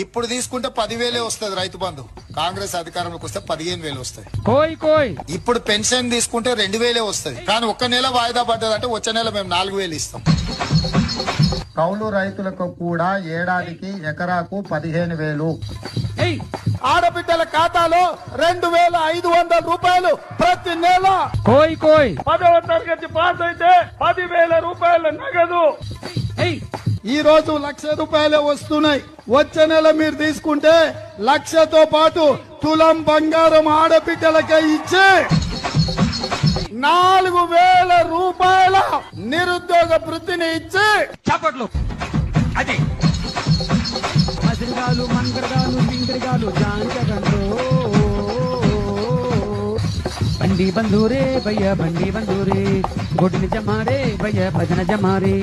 ఇప్పుడు తీసుకుంటే 10,000 వస్తుంది రైతు బంధు. కాంగ్రెస్ అధికారంలోకి వస్తే 15,000 వస్తుంది. ఇప్పుడు పెన్షన్ తీసుకుంటే 2,000 వస్తుంది. కానీ ఒక్క నెల వాయిదా పడ్డదంటే వచ్చే నెల మేము 4,000 ఇస్తాం. కౌలు రైతులకు కూడా ఏడాదికి ఎకరాకు 15,000. ఆడబిడ్డల ఖాతాలో 2,500 రూపాయలు ప్రతి నెల. 10వ తరగతి పాస్ అయితే 10,000 రూపాయల నగదు. ఈ రోజు 1,00,000 రూపాయలే వస్తున్నాయి. వచ్చే నెల మీరు తీసుకుంటే 1,00,000తో పాటు తులం బంగారం ఆడబిడ్డలకే ఇచ్చి 4,000 రూపాయల నిరుద్యోగ వృత్తిని ఇచ్చి చప్పట్లు. అది మజరగాలు మంగరగాలు పింగరగాలు జాంగగండ్రో బండి బందూరే భయ్య బండి బందూరే గుడిని జమారే భయ్య భజన జమారే